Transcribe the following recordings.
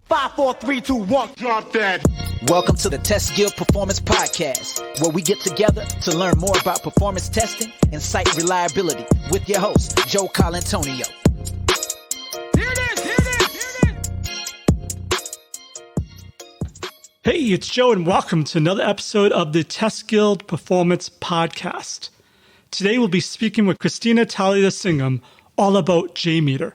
5, 4, 3, 2, 1, drop that. Welcome to the Test Guild Performance Podcast, where we get together to learn more about performance testing and site reliability with your host, Joe Colantonio. Here it is. Hey, it's Joe, and welcome to another episode of the Test Guild Performance Podcast. Today, we'll be speaking with Christina Thalayasingam all about JMeter.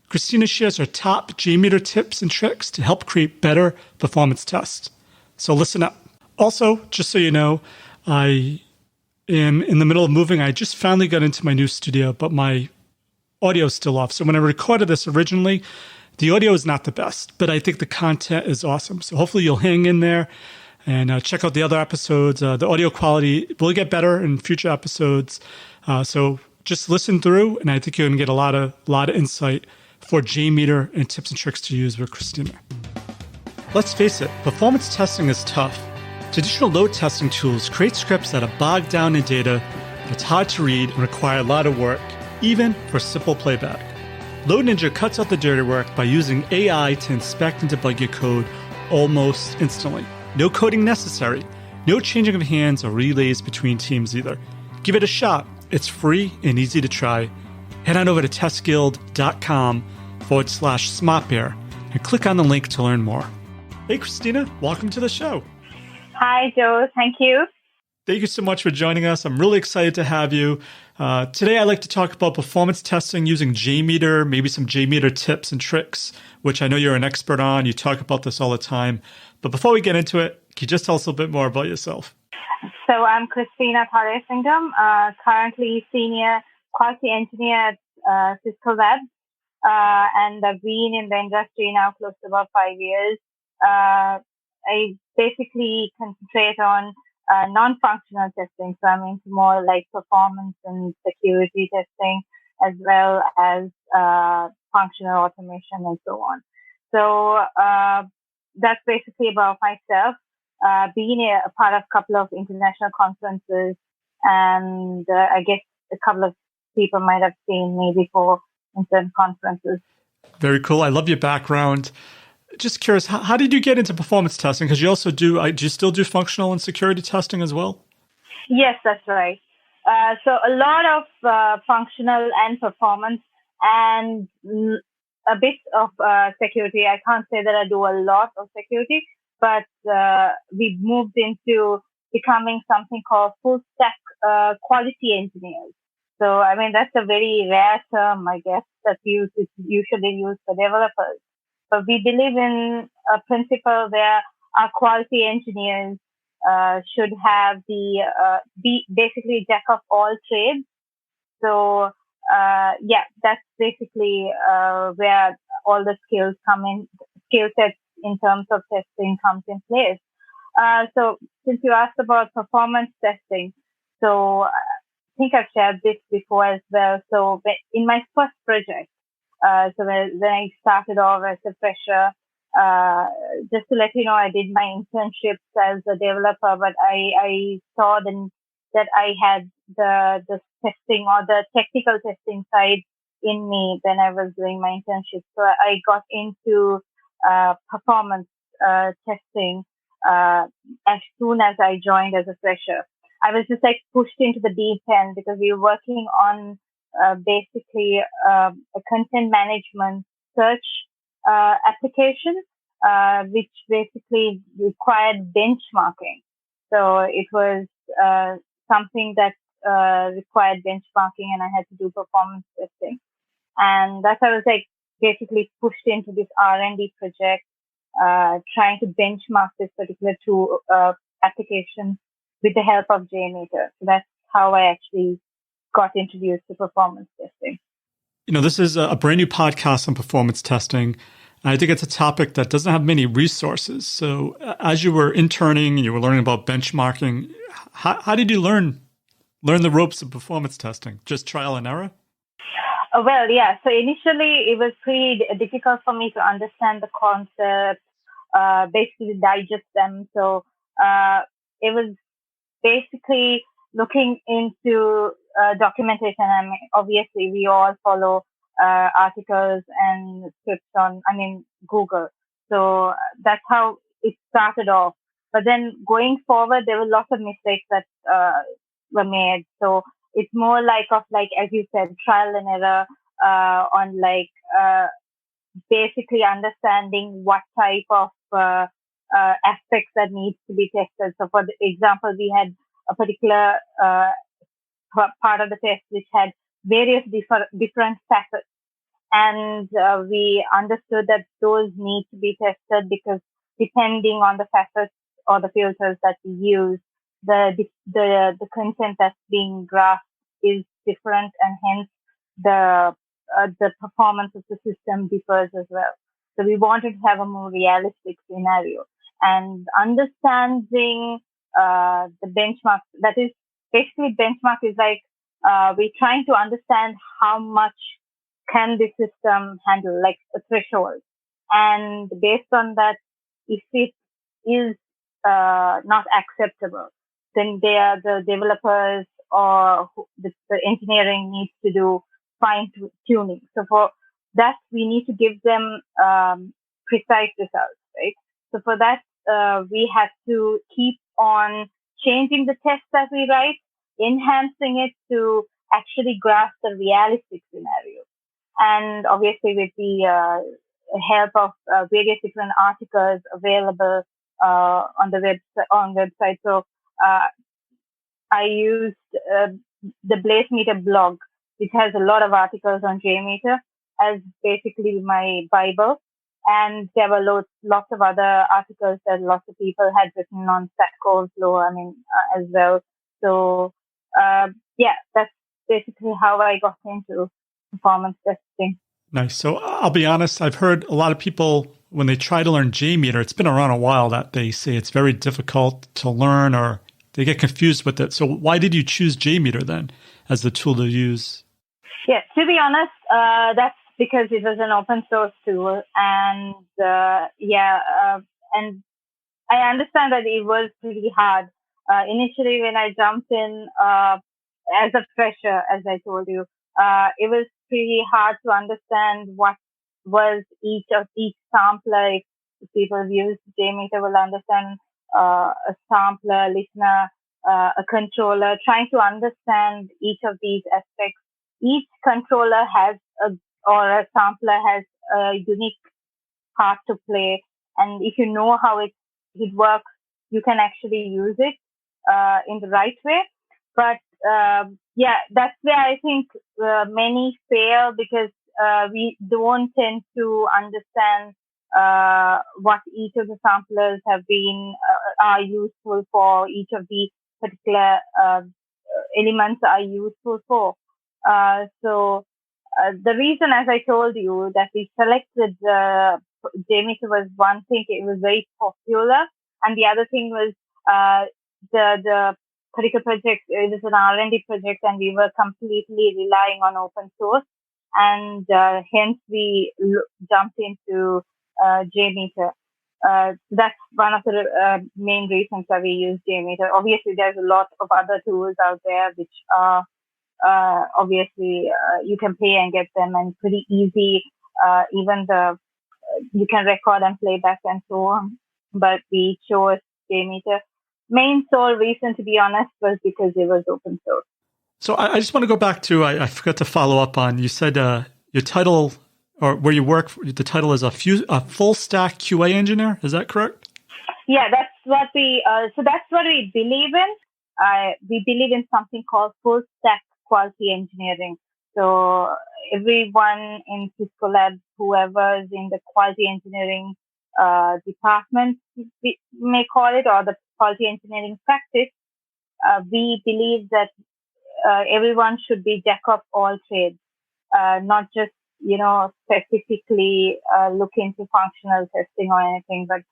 Christina shares her top JMeter tips and tricks to help create better performance tests. So listen up. Also, just so you know, I am in the middle of moving. I just finally got into my new studio, but my audio is still off. So when I recorded this originally, the audio is not the best, but I think the content is awesome. So hopefully you'll hang in there and check out the other episodes. The audio quality will get better in future episodes. So just listen through, and I think you're going to get a lot of insight for JMeter and tips and tricks to use with Christina. Let's face it, performance testing is tough. Traditional load testing tools create scripts that are bogged down in data that's hard to read and require a lot of work, even for simple playback. Load Ninja cuts out the dirty work by using AI to inspect and debug your code almost instantly. No coding necessary, no changing of hands or relays between teams either. Give it a shot. It's free and easy to try. Head on over to testguild.com/smartbear and click on the link to learn more. Hey, Christina, welcome to the show. Hi, Joe. Thank you. Thank you so much for joining us. I'm really excited to have you. Today, I'd like to talk about performance testing using JMeter, maybe some JMeter tips and tricks, which I know you're an expert on. You talk about this all the time. But before we get into it, can you just tell us a little bit more about yourself? So I'm Christina Thalayasingam, currently Senior Quality Engineer at Cisco Labs, and I've been in the industry now close to about 5 years. I basically concentrate on non-functional testing, so I'm into more like performance and security testing, as well as functional automation and so on. So that's basically about myself. Being a part of a couple of international conferences, and I guess a couple of people might have seen me before in certain conferences. Very cool. I love your background. Just curious, how did you get into performance testing? Because you also do you still do functional and security testing as well? Yes, that's right. So a lot of functional and performance, and a bit of security. I can't say that I do a lot of security, but we've moved into becoming something called full stack quality engineers. So, I mean, that's a very rare term, I guess, that's usually used for developers. But we believe in a principle where our quality engineers should have be basically jack of all trades. So, that's basically where all the skill sets in terms of testing comes in place. So since you asked about performance testing, so I think I've shared this before as well. So in my first project, so when I started off as a fresher, just to let you know, I did my internships as a developer, but I saw that I had the testing or the technical testing side in me when I was doing my internship. So I got into performance testing as soon as I joined as a fresher. I was just like pushed into the deep end because we were working on basically a content management search application, which basically required benchmarking. So it was something that required benchmarking, and I had to do performance testing. And that's how I was like basically pushed into this R&D project, trying to benchmark this particular tool application with the help of JMeter. So that's how I actually got introduced to performance testing. You know, this is a brand new podcast on performance testing. I think it's a topic that doesn't have many resources. So as you were interning and you were learning about benchmarking, how did you learn the ropes of performance testing? Just trial and error? Well, yeah. So initially, it was pretty difficult for me to understand the concepts, basically digest them. So it was basically looking into documentation. I mean, obviously, we all follow articles and scripts on, Google. So that's how it started off. But then going forward, there were lots of mistakes that were made. So it's more as you said, trial and error on basically understanding what type of aspects that needs to be tested. So for example, we had a particular part of the test which had various different facets. And we understood that those need to be tested because depending on the facets or the filters that we use, the content that's being graphed is different, and hence the performance of the system differs as well. So we wanted to have a more realistic scenario, and understanding the benchmark. That is basically benchmark is we're trying to understand how much can the system handle, like a threshold, and based on that, if it is not acceptable, then the developers or the engineering needs to do fine tuning. So for that, we need to give them precise results, right? So for that, we have to keep on changing the tests that we write, enhancing it to actually grasp the realistic scenario. And obviously with the help of various different articles available on the website. So I used the JMeter blog, which has a lot of articles on JMeter, as basically my Bible. And there were lots of other articles that lots of people had written on Stack Overflow, as well. So, that's basically how I got into performance testing. Nice. So I'll be honest, I've heard a lot of people, when they try to learn JMeter, it's been around a while, that they say it's very difficult to learn or they get confused with it. So why did you choose JMeter then as the tool to use? Yeah, to be honest, that's because it was an open source tool. And and I understand that it was pretty hard. Initially, when I jumped in as a fresher, as I told you, it was pretty hard to understand what was each sampler. If people have used JMeter will understand a sampler, listener, a controller, trying to understand each of these aspects. Each controller or a sampler has a unique part to play. And if you know how it works, you can actually use it in the right way. But that's where I think many fail, because we don't tend to understand what each of the samplers have been are useful for, each of the particular elements are useful for. So the reason, as I told you, that we selected JMeter was one thing; it was very popular, and the other thing was the particular project. It was an R&D project, and we were completely relying on open source, and hence we jumped into JMeter. That's one of the main reasons why we use JMeter. Obviously, there's a lot of other tools out there which are obviously you can pay and get them, and pretty easy. Even you can record and play back and so on. But we chose JMeter. Main sole reason, to be honest, was because it was open source. So I just want to go back to, I forgot to follow up on, you said your title, or where you work, the title is a full stack QA engineer. Is that correct? Yeah, that's what we believe in. We believe in something called full stack quality engineering. So everyone in Cisco Labs, whoever is in the quality engineering department, we may call it, or the quality engineering practice, we believe that everyone should be jack of all trades, not just specifically look into functional testing or anything, but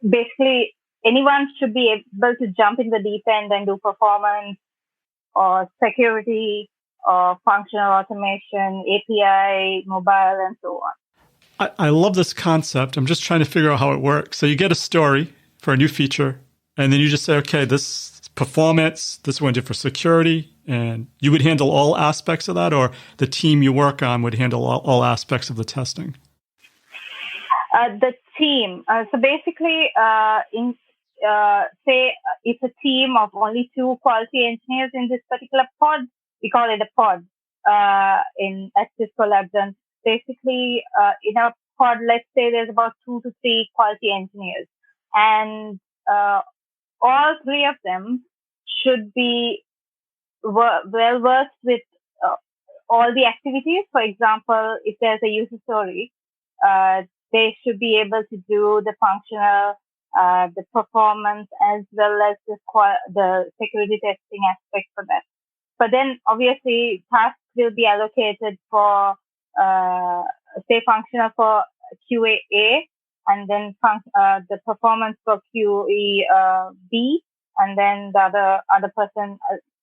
basically anyone should be able to jump in the deep end and do performance or security or functional automation, API, mobile, and so on. I love this concept. I'm just trying to figure out how it works. So you get a story for a new feature, and then you just say, okay, this performance, this is what I do for security, and you would handle all aspects of that, or the team you work on would handle all aspects of the testing? The team. So basically, say it's a team of only two quality engineers in this particular pod. We call it a pod at Cisco Labs. And basically, in a pod, let's say there's about 2 to 3 quality engineers, and all three of them should be well versed with uh, all the activities. For example, if there's a user story, uh, they should be able to do the functional, the performance, as well as the security testing aspect for that. But then obviously tasks will be allocated for, say, functional for QA, and then the performance for QE B, and then the other person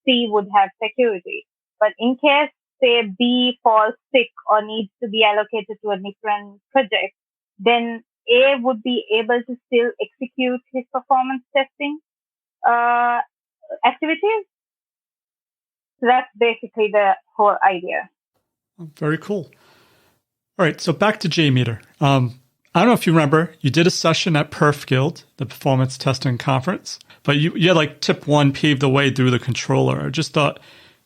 C would have security. But in case, say, B falls sick or needs to be allocated to a different project, then A would be able to still execute his performance testing uh, activities. So that's basically the whole idea. Very cool. All right, so back to JMeter. I don't know if you remember, you did a session at Perf Guild, the performance testing conference, but you had like tip 1 paved the way through the controller. I just thought,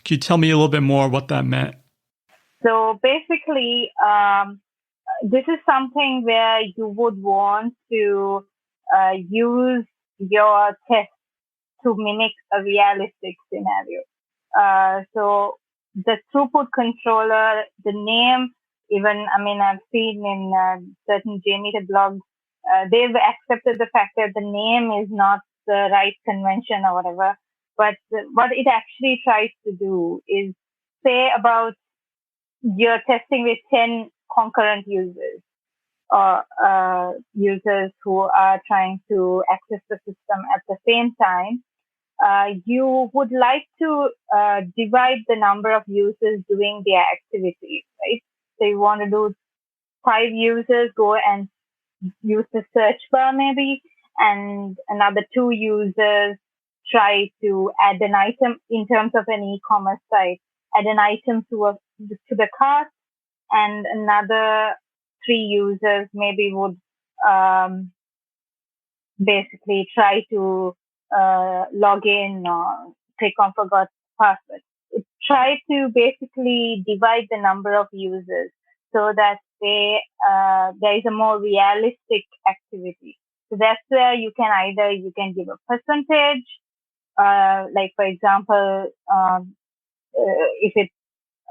can you tell me a little bit more what that meant? So basically, this is something where you would want to use your test to mimic a realistic scenario. So the throughput controller, the name, even, I've seen in certain JMeter blogs, they've accepted the fact that the name is not the right convention or whatever. But what it actually tries to do is say about you're testing with 10 concurrent users, or users who are trying to access the system at the same time. You would like to divide the number of users doing their activity, right? So you want to do 5 users go and use the search bar maybe, and another 2 users try to add an item in terms of an e-commerce site, add an item to the cart, and another 3 users maybe would basically try to log in or click on forgot password. Try to basically divide the number of users so that there is a more realistic activity. So that's where you can give a percentage, like for example, if it's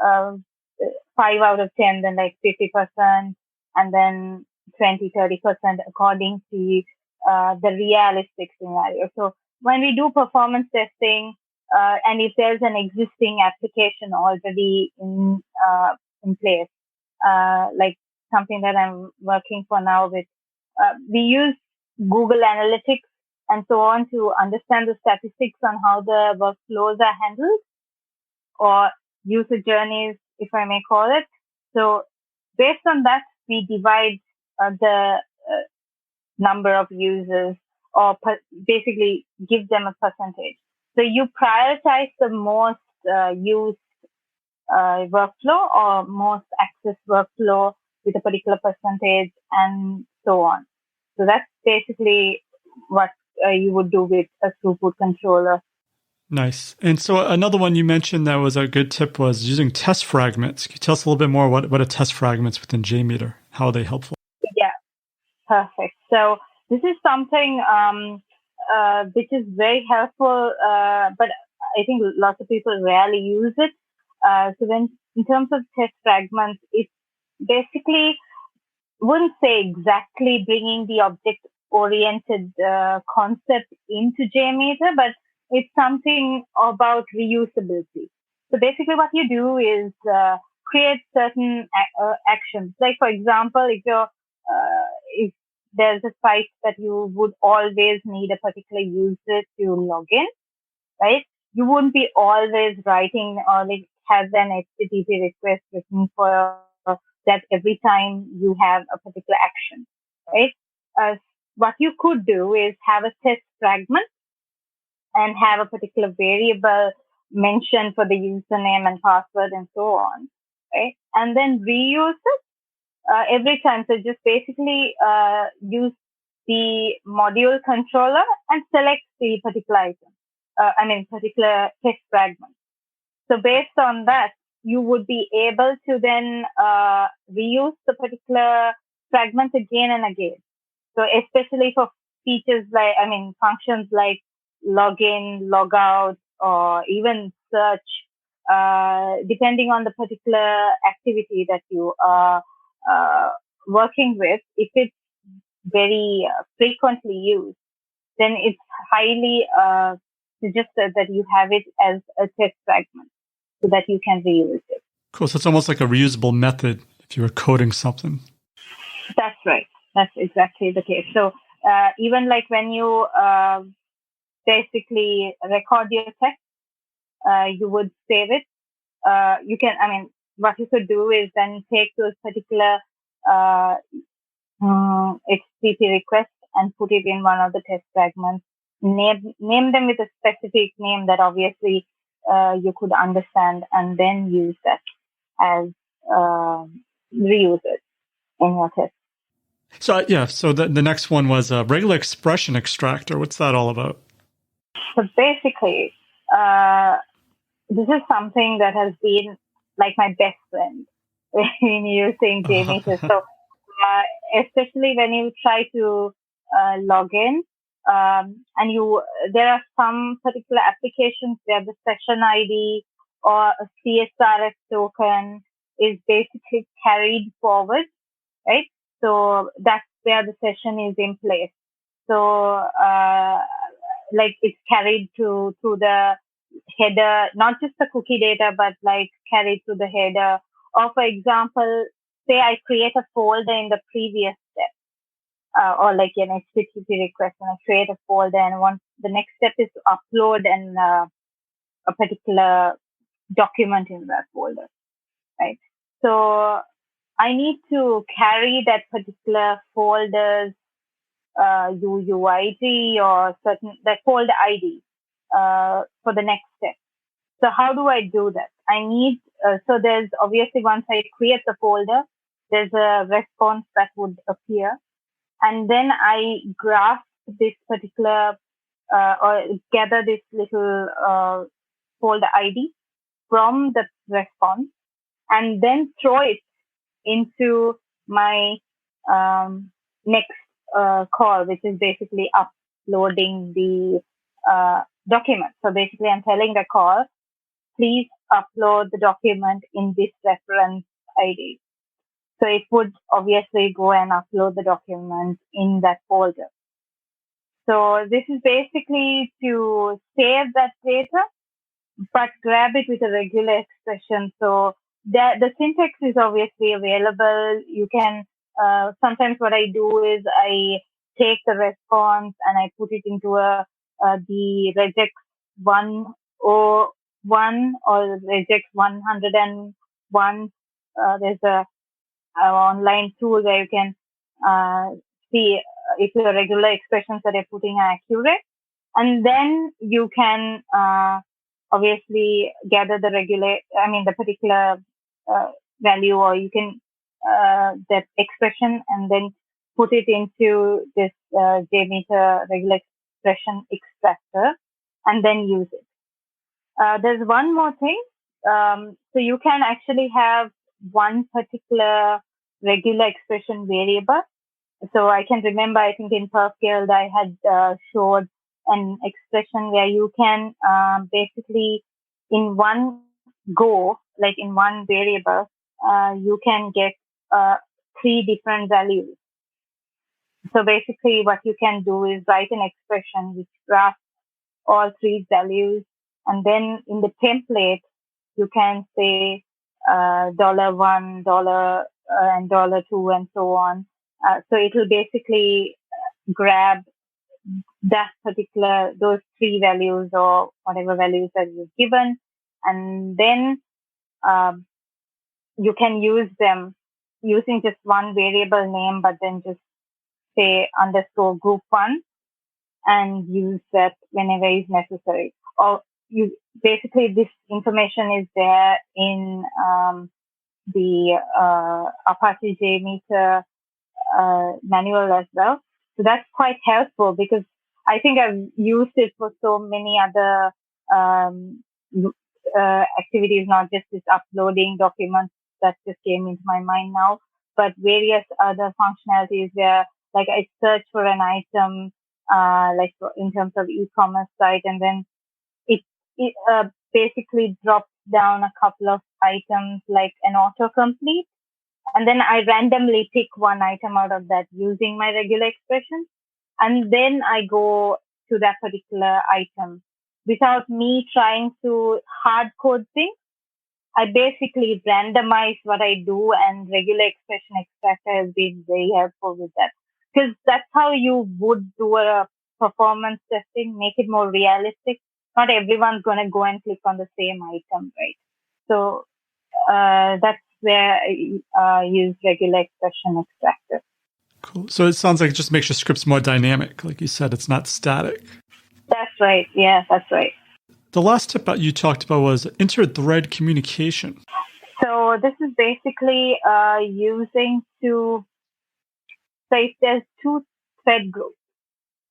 uh, 5 out of 10, then like 50%, and then 20-30% according to the realistic scenario. So when we do performance testing, and if there's an existing application already in place, like something that I'm working for now with, we use Google Analytics and so on to understand the statistics on how the workflows are handled, or user journeys, if I may call it. So based on that, we divide the number of users, or basically give them a percentage. So you prioritize the most used workflow or most access workflow with a particular percentage, and so on. So that's basically what you would do with a throughput controller. Nice. And so another one you mentioned that was a good tip was using test fragments. Can you tell us a little bit more what are test fragments within JMeter? How are they helpful? Yeah, perfect. So this is something which is very helpful, but I think lots of people rarely use it. So when, in terms of test fragments, it's basically, wouldn't say exactly bringing the object-oriented concept into JMeter, but it's something about reusability. So basically what you do is create certain actions. Like, for example, if there's a site that you would always need a particular user to log in, right? You wouldn't be always writing or like have an HTTP request written for that every time you have a particular action, right? What you could do is have a test fragment and have a particular variable mentioned for the username and password and so on, right? And then reuse it every time. So just basically use the module controller and select the particular item, particular test fragment. So based on that, you would be able to then reuse the particular fragments again and again. So especially for features functions like login, logout, or even search, depending on the particular activity that you are working with. If it's very frequently used, then it's highly suggested that you have it as a test fragment so that you can reuse it. Cool. So it's almost like a reusable method if you were coding something. That's right. That's exactly the case. So even like when you basically record your text, you would save it. What you could do is then take those particular HTTP requests and put it in one of the test fragments. Name them with a specific name that obviously you could understand, and then use that as reuse it in your test. So the next one was a regular expression extractor. What's that all about? So basically, this is something that has been like my best friend in using JMeter. So especially when you try to log in, there are some particular applications where the session ID or a CSRF token is basically carried forward, right? So that's where the session is in place. So it's carried through the header, not just the cookie data, but like carried through the header. Or for example, say I create a folder in the previous step, or like an HTTP request, and I create a folder, and the next step is to upload a particular document in that folder, right? So I need to carry that particular folder's UUID or that folder ID for the next step. So how do I do that? I need, so there's obviously once I create the folder, there's a response that would appear. And then I grasp this particular, or gather this little folder ID from the response, and then throw it into my next call, which is basically uploading the document. So basically I'm telling the call, please upload the document in this reference ID. So it would obviously go and upload the document in that folder. So this is basically to save that data, but grab it with a regular expression. So the syntax is obviously available. You can, sometimes what I do is I take the response and I put it into the regex 101 or regex 101. There's a online tool where you can see if your regular expressions that you're putting are accurate. And then you can obviously gather the particular value, or you can that expression, and then put it into this JMeter regular expression extractor, and then use it. There's one more thing. So you can actually have one particular regular expression variable. So I can remember, I think in PerfGuild, I had showed an expression where you can basically in one go, like in one variable, you can get 3 different values. So basically what you can do is write an expression which grasps all 3 values, and then in the template, you can say $1, and $2, and so on. So it will basically grab those 3 values or whatever values that you've given, and then you can use them using just one variable name, but then just say underscore group 1 and use that whenever is necessary. Or basically this information is there in the Apache JMeter manual as well. So that's quite helpful because I think I've used it for so many other activities, not just this uploading documents that just came into my mind now, but various other functionalities where, like, I search for an item, like in terms of e-commerce site, and then it basically drops down a couple of items like an autocomplete. And then I randomly pick one item out of that using my regular expression. And then I go to that particular item without me trying to hard code things. I basically randomize what I do, and regular expression extractor has been very helpful with that. Because that's how you would do a performance testing, make it more realistic. Not everyone's going to go and click on the same item, right? So that's where I use regular expression extractor. Cool. So it sounds like it just makes your scripts more dynamic. Like you said, it's not static. That's right. Yeah, that's right. The last tip that you talked about was inter-thread communication. So this is basically using so if there's two thread groups,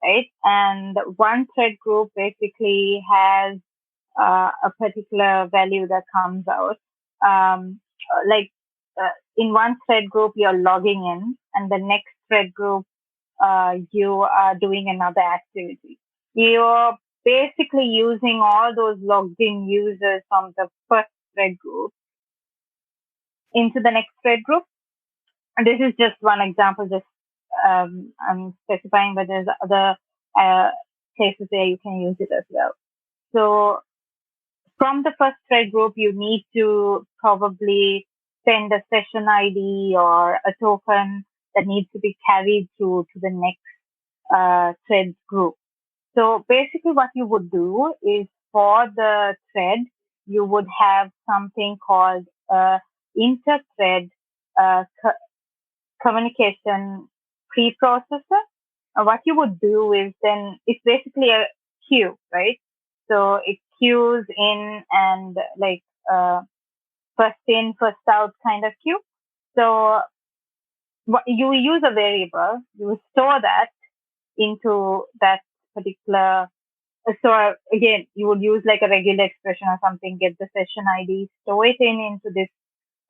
right? And one thread group basically has a particular value that comes out. In one thread group, you're logging in, and the next thread group, you are doing another activity. You're basically using all those logged in users from the first thread group into the next thread group. And this is just one example, I'm specifying, but there's other places where you can use it as well. So from the first thread group, you need to probably send a session ID or a token that needs to be carried through to the next thread group. So basically what you would do is for the thread, you would have something called inter-thread communication preprocessor. What you would do is then it's basically a queue, right? So it queues in and like first in, first out kind of queue. So you use a variable, you store that into that particular. So again, you would use like a regular expression or something, get the session ID, store it into this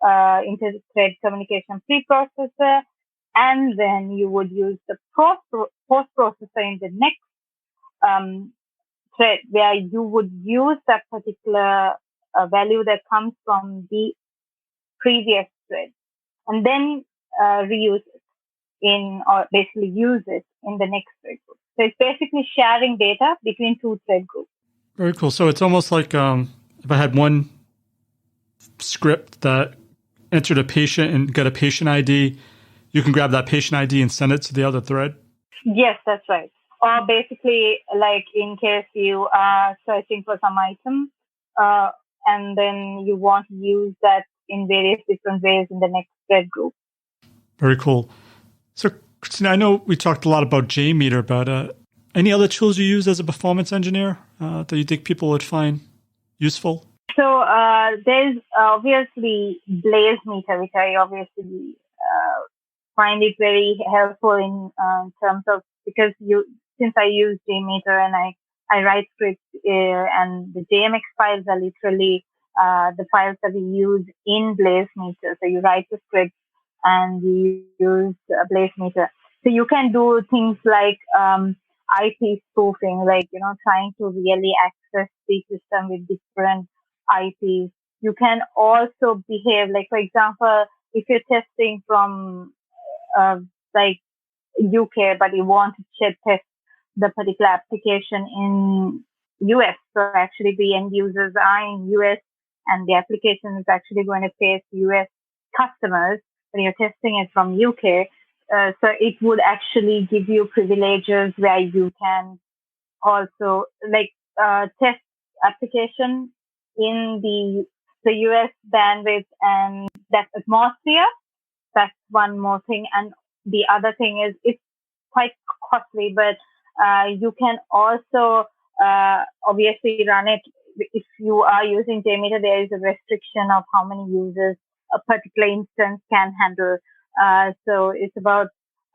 inter-thread communication preprocessor, and then you would use the post-processor in the next thread where you would use that particular value that comes from the previous thread, and then reuse it or basically use it in the next thread group. So it's basically sharing data between two thread groups. Very cool. So it's almost like if I had one script that entered a patient and got a patient ID, you can grab that patient ID and send it to the other thread? Yes, that's right. Or basically, like in case you are searching for some item, and then you want to use that in various different ways in the next thread group. Very cool. So, Christina, I know we talked a lot about JMeter, but any other tools you use as a performance engineer that you think people would find useful? So there's obviously BlazeMeter, which I obviously find it very helpful in terms of, because since I use JMeter and I write scripts and the JMX files are literally the files that we use in BlazeMeter. So you write the script and you use BlazeMeter. So you can do things like IP spoofing, like, trying to really access the system with different IPs. You can also behave, like, for example, if you're testing from like UK, but you want to test the particular application in US. So actually the end users are in US and the application is actually going to face US customers when you're testing it from UK. So it would actually give you privileges where you can also test application in the US bandwidth and that atmosphere. That's one more thing. And the other thing is it's quite costly, but you can also obviously run it. If you are using JMeter, there is a restriction of how many users a particular instance can handle. So it's about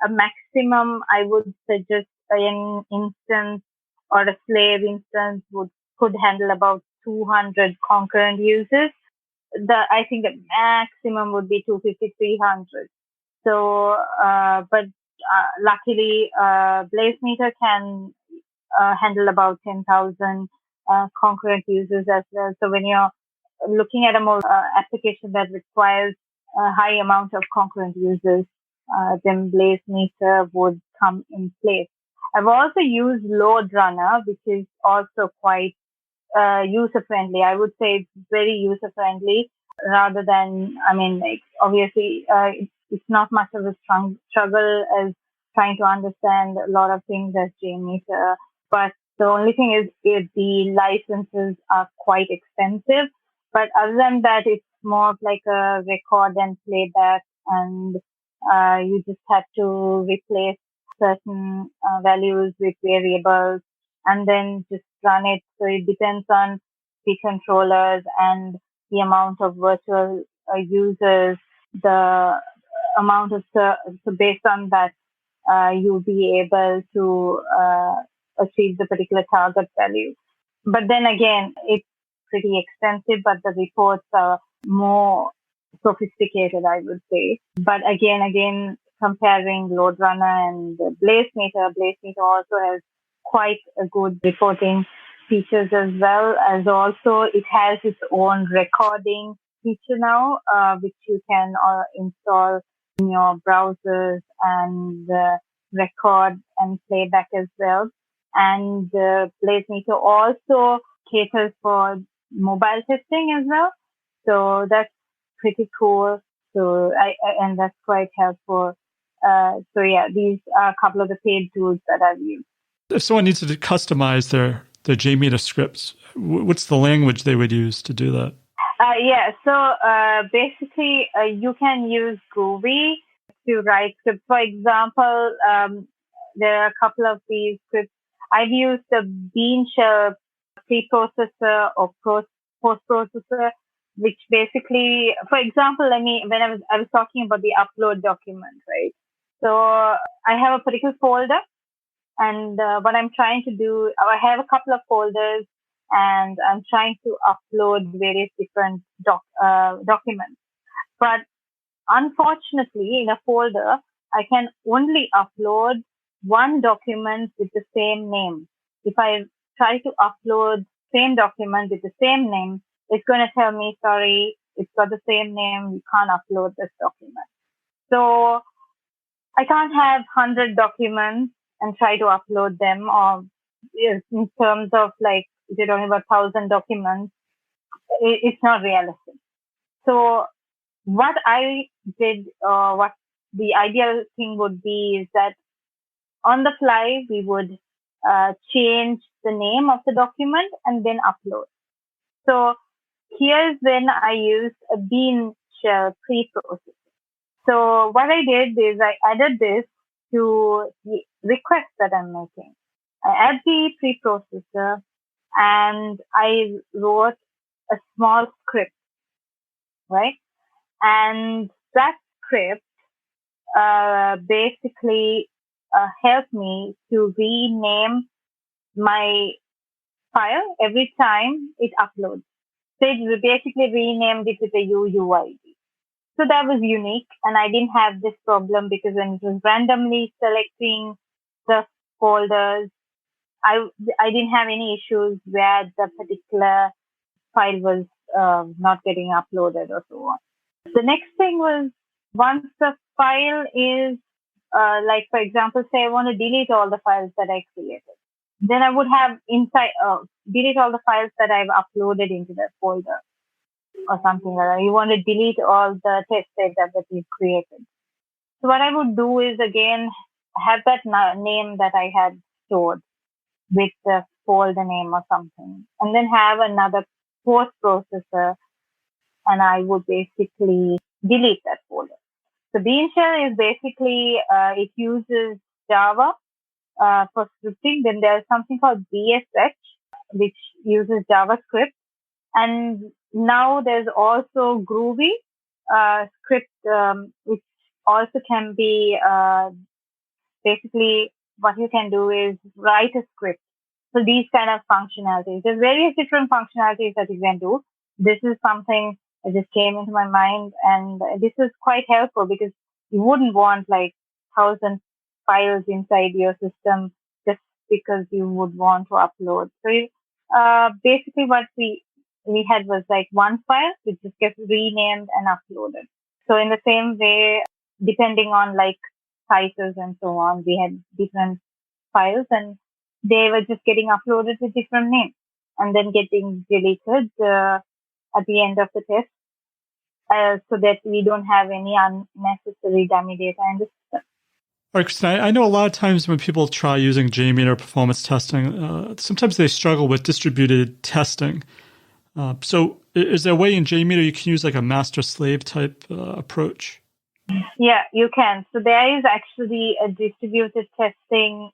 a maximum, I would suggest an instance or a slave instance could handle about 200 concurrent users. I think the maximum would be 250, 300. So, luckily, BlazeMeter can handle about 10,000 concurrent users as well. So when you're looking at a more application that requires a high amount of concurrent users, then BlazeMeter would come in place. I've also used Load Runner, which is also quite user friendly. I would say it's very user friendly rather than, obviously, it's not much of a struggle as trying to understand a lot of things as JMeter. But the only thing is the licenses are quite expensive. But other than that, it's more of like a record and playback, and you just have to replace certain values with variables and then just run it. So it depends on the controllers and the amount of virtual users, the amount of, so based on that, you'll be able to achieve the particular target value. But then again, it's pretty expensive, but the reports are more sophisticated, I would say. But again, comparing Load Runner and BlazeMeter also has quite a good reporting features as well, as also it has its own recording feature now, which you can install in your browsers and record and playback as well. And BlazeMeter also caters for mobile testing as well. So that's pretty cool. So and that's quite helpful. So yeah, these are a couple of the paid tools that I've used. If someone needs to customize their JMeter scripts, what's the language they would use to do that? So basically, you can use Groovy to write scripts. For example, there are a couple of these scripts. I've used the Bean Shell preprocessor or post-processor, which basically, for example, when I was talking about the upload document, right? So I have a particular folder, and what I'm trying to do, I have a couple of folders, and I'm trying to upload various different documents. But unfortunately, in a folder, I can only upload one document with the same name. If I try to upload same document with the same name, it's going to tell me, sorry, it's got the same name, you can't upload this document. So I can't have 100 documents and try to upload them, or in terms of like, if you're talking about 1,000 documents, it's not realistic. So what I did, what the ideal thing would be is that on the fly, we would change the name of the document and then upload. So here's when I used a Bean Shell preprocessor. So what I did is I added this to the request that I'm making. I add the preprocessor and I wrote a small script, right? And that script basically helped me to rename my file every time it uploads. So it basically renamed it with a UUID. So that was unique, and I didn't have this problem because when it was randomly selecting the folders, I didn't have any issues where the particular file was not getting uploaded or so on. The next thing was, once the file is, like for example, say I want to delete all the files that I created, then I would have delete all the files that I've uploaded into that folder or something like that. You want to delete all the test data that you've created. So what I would do is, again, have that name that I had stored with the folder name or something, and then have another post processor, and I would basically delete that folder. So Bean Shell is basically, it uses Java for scripting. Then there's something called BSH, which uses JavaScript. And now there's also Groovy, script, which also can be basically what you can do is write a script. So these kind of functionalities, there's various different functionalities that you can do. This is something that just came into my mind, and this is quite helpful because you wouldn't want like 1,000 files inside your system just because you would want to upload. So basically what we had was like one file which just gets renamed and uploaded. So in the same way, depending on like sizes and so on, we had different files and they were just getting uploaded with different names and then getting deleted at the end of the test so that we don't have any unnecessary dummy data in the system. All right, Christina, I know a lot of times when people try using JMeter performance testing, sometimes they struggle with distributed testing. So is there a way in JMeter you can use like a master-slave type approach? Yeah, you can. So there is actually a distributed testing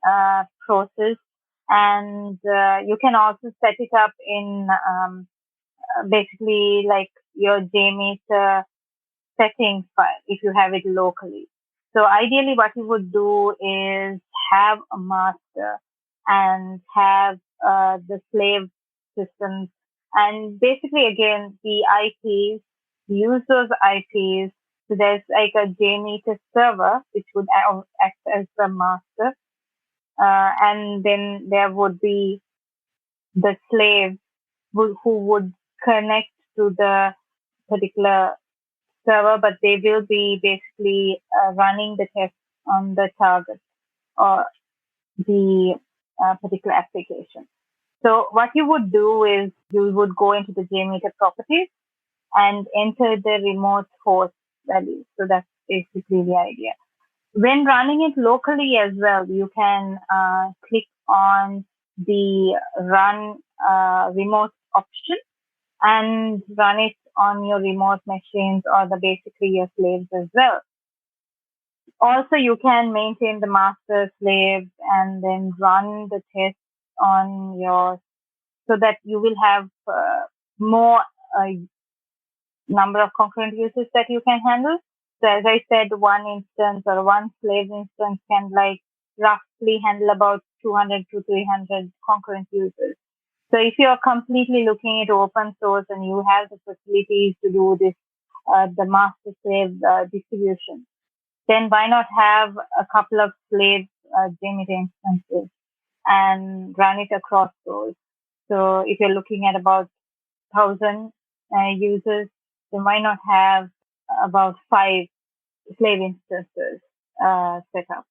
process, and you can also set it up in basically like your JMeter settings file if you have it locally. So ideally what you would do is have a master and have the slave systems, and basically again the IPs, use those IPs. So there's like a JMeter server which would act as the master, and then there would be the slave who would connect to the particular server, but they will be basically running the test on the target or the particular application. So what you would do is you would go into the JMeter properties and enter the remote host value. So that's basically the idea. When running it locally as well, you can click on the run remote option and run it on your remote machines or basically your slaves as well. Also, you can maintain the master slaves and then run the test on yours so that you will have more number of concurrent users that you can handle. So as I said, one instance or one slave instance can like roughly handle about 200 to 300 concurrent users. So if you're completely looking at open source and you have the facilities to do this, the master slave distribution, then why not have a couple of slave JMeter instances and run it across those? So if you're looking at about 1,000 users, then why not have about 5 slave instances set up?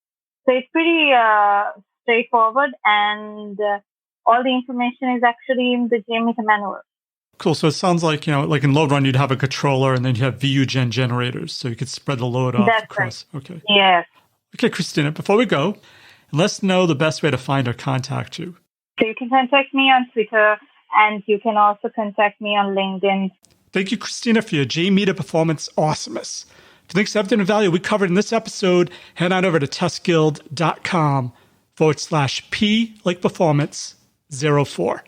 So it's pretty straightforward, and all the information is actually in the JMeter manual. Cool. So it sounds like, like in load run, you'd have a controller and then you have VU-gen generators, so you could spread the load off across. Right. Okay. Yes. Okay, Christina, before we go, let's know the best way to find or contact you. So you can contact me on Twitter, and you can also contact me on LinkedIn. Thank you, Christina, for your JMeter performance awesomeness. For links to everything of value we covered in this episode, head on over to testguild.com/P like performance 04.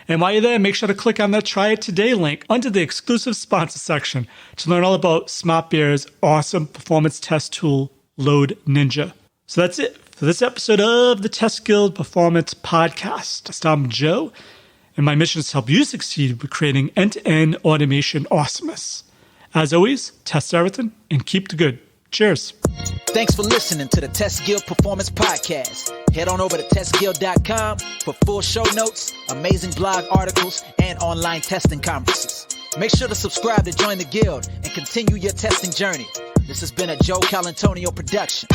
And while you're there, make sure to click on that Try It Today link under the exclusive sponsor section to learn all about SmartBear's awesome performance test tool, Load Ninja. So that's it for this episode of the Test Guild Performance Podcast. I'm Joe, and my mission is to help you succeed with creating end-to-end automation awesomeness. As always, test everything and keep the good. Cheers. Thanks for listening to the Test Guild Performance Podcast. Head on over to testguild.com for full show notes, amazing blog articles, and online testing conferences. Make sure to subscribe to join the guild and continue your testing journey. This has been a Joe Calantonio production.